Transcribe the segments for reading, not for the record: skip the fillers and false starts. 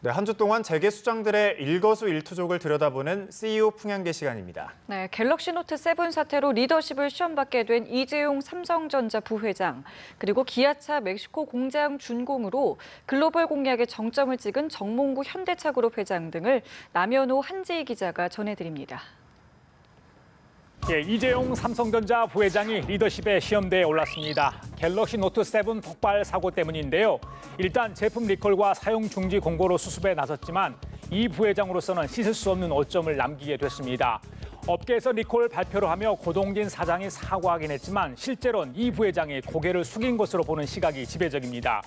네, 한 주 동안 재계 수장들의 일거수일투족을 들여다보는 CEO 풍향계 시간입니다. 네, 갤럭시 노트 7 사태로 리더십을 시험받게 된 이재용 삼성전자 부회장, 그리고 기아차 멕시코 공장 준공으로 글로벌 공략에 정점을 찍은 정몽구 현대차그룹 회장 등을 남현호 한재희 기자가 전해드립니다. 예, 이재용 삼성전자 부회장이 리더십의 시험대에 올랐습니다. 갤럭시 노트 7 폭발 사고 때문인데요. 일단 제품 리콜과 사용 중지 공고로 수습에 나섰지만 이 부회장으로서는 씻을 수 없는 오점을 남기게 됐습니다. 업계에서 리콜 발표를 하며 고동진 사장이 사과하긴 했지만 실제로는 이 부회장이 고개를 숙인 것으로 보는 시각이 지배적입니다.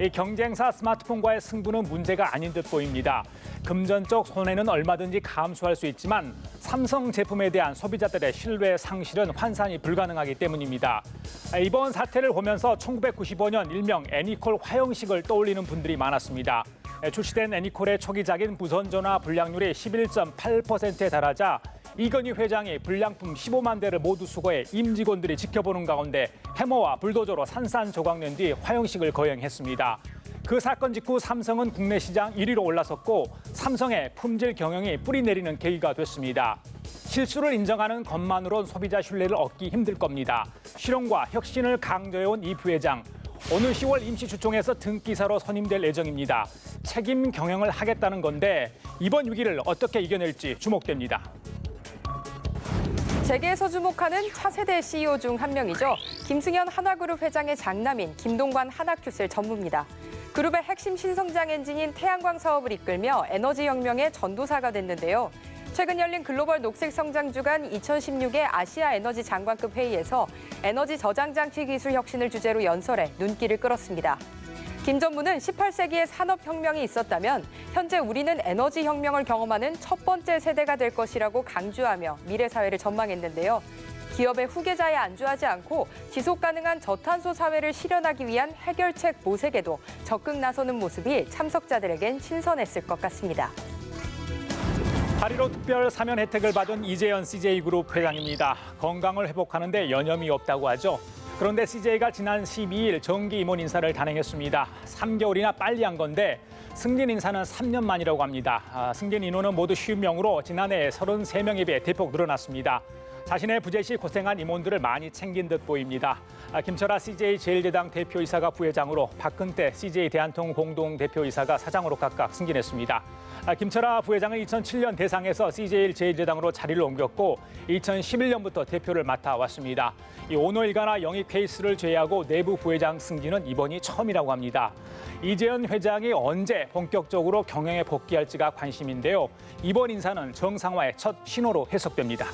이 경쟁사 스마트폰과의 승부는 문제가 아닌 듯 보입니다. 금전적 손해는 얼마든지 감수할 수 있지만 삼성 제품에 대한 소비자들의 신뢰 상실은 환산이 불가능하기 때문입니다. 이번 사태를 보면서 1995년 일명 애니콜 화형식을 떠올리는 분들이 많았습니다. 출시된 애니콜의 초기작인 무선전화 불량률이 11.8%에 달하자 이건희 회장이 불량품 15만 대를 모두 수거해 임직원들이 지켜보는 가운데 해머와 불도저로 산산조각 낸 뒤 화형식을 거행했습니다. 그 사건 직후 삼성은 국내 시장 1위로 올라섰고 삼성의 품질 경영이 뿌리내리는 계기가 됐습니다. 실수를 인정하는 것만으론 소비자 신뢰를 얻기 힘들 겁니다. 실용과 혁신을 강조해온 이 부회장. 오늘 10월 임시주총에서 등기사로 선임될 예정입니다. 책임 경영을 하겠다는 건데 이번 위기를 어떻게 이겨낼지 주목됩니다. 재계에서 주목하는 차세대 CEO 중 한 명이죠. 김승현 하나그룹 회장의 장남인 김동관 하나큐셀 전무입니다. 그룹의 핵심 신성장 엔진인 태양광 사업을 이끌며 에너지 혁명의 전도사가 됐는데요. 최근 열린 글로벌 녹색 성장 주간 2016의 아시아 에너지 장관급 회의에서 에너지 저장 장치 기술 혁신을 주제로 연설해 눈길을 끌었습니다. 김 전무는 18세기에 산업혁명이 있었다면 현재 우리는 에너지 혁명을 경험하는 첫 번째 세대가 될 것이라고 강조하며 미래 사회를 전망했는데요. 기업의 후계자에 안주하지 않고 지속가능한 저탄소 사회를 실현하기 위한 해결책 모색에도 적극 나서는 모습이 참석자들에겐 신선했을 것 같습니다. 8.15 특별 사면 혜택을 받은 이재현 CJ그룹 회장입니다. 건강을 회복하는 데 여념이 없다고 하죠. 그런데 CJ가 지난 12일 정기 임원 인사를 단행했습니다. 3개월이나 빨리 한 건데 승진 인사는 3년 만이라고 합니다. 승진 인원은 모두 50명으로 지난해 33명에 비해 대폭 늘어났습니다. 자신의 부재 시 고생한 임원들을 많이 챙긴 듯 보입니다. 김철아 CJ 제일제당 대표이사가 부회장으로 박근태 CJ 대한통 공동대표이사가 사장으로 각각 승진했습니다. 김철아 부회장은 2007년 대상에서 CJ 제일제당으로 자리를 옮겼고 2011년부터 대표를 맡아왔습니다. 이 오너 일가나 영입 케이스를 제외하고 내부 부회장 승진은 이번이 처음이라고 합니다. 이재현 회장이 언제 본격적으로 경영에 복귀할지가 관심인데요. 이번 인사는 정상화의 첫 신호로 해석됩니다.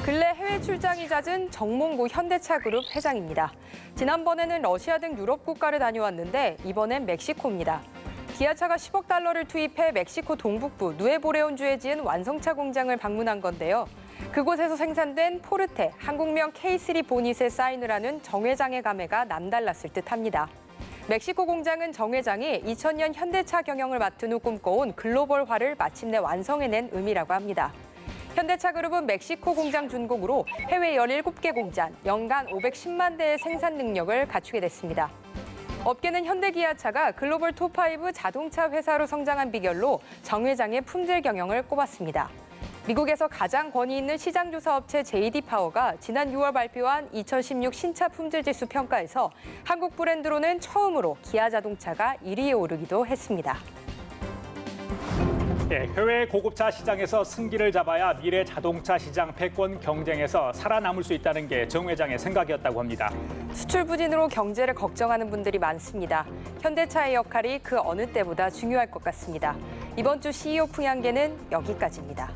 근래 해외 출장이 잦은 정몽구 현대차그룹 회장입니다. 지난번에는 러시아 등 유럽 국가를 다녀왔는데 이번엔 멕시코입니다. 기아차가 10억 달러를 투입해 멕시코 동북부 누에보레온주에 지은 완성차 공장을 방문한 건데요. 그곳에서 생산된 포르테, 한국명 K3 보닛에 사인을 하는 정 회장의 감회가 남달랐을 듯합니다. 멕시코 공장은 정 회장이 2000년 현대차 경영을 맡은 후 꿈꿔온 글로벌화를 마침내 완성해낸 의미라고 합니다. 현대차그룹은 멕시코 공장 준공으로 해외 17개 공장, 연간 510만 대의 생산 능력을 갖추게 됐습니다. 업계는 현대기아차가 글로벌 톱5 자동차 회사로 성장한 비결로 정 회장의 품질 경영을 꼽았습니다. 미국에서 가장 권위 있는 시장조사 업체 JD파워가 지난 6월 발표한 2016 신차 품질지수 평가에서 한국 브랜드로는 처음으로 기아 자동차가 1위에 오르기도 했습니다. 네, 해외 고급차 시장에서 승기를 잡아야 미래 자동차 시장 패권 경쟁에서 살아남을 수 있다는 게 정 회장의 생각이었다고 합니다. 수출 부진으로 경제를 걱정하는 분들이 많습니다. 현대차의 역할이 그 어느 때보다 중요할 것 같습니다. 이번 주 CEO 풍향계는 여기까지입니다.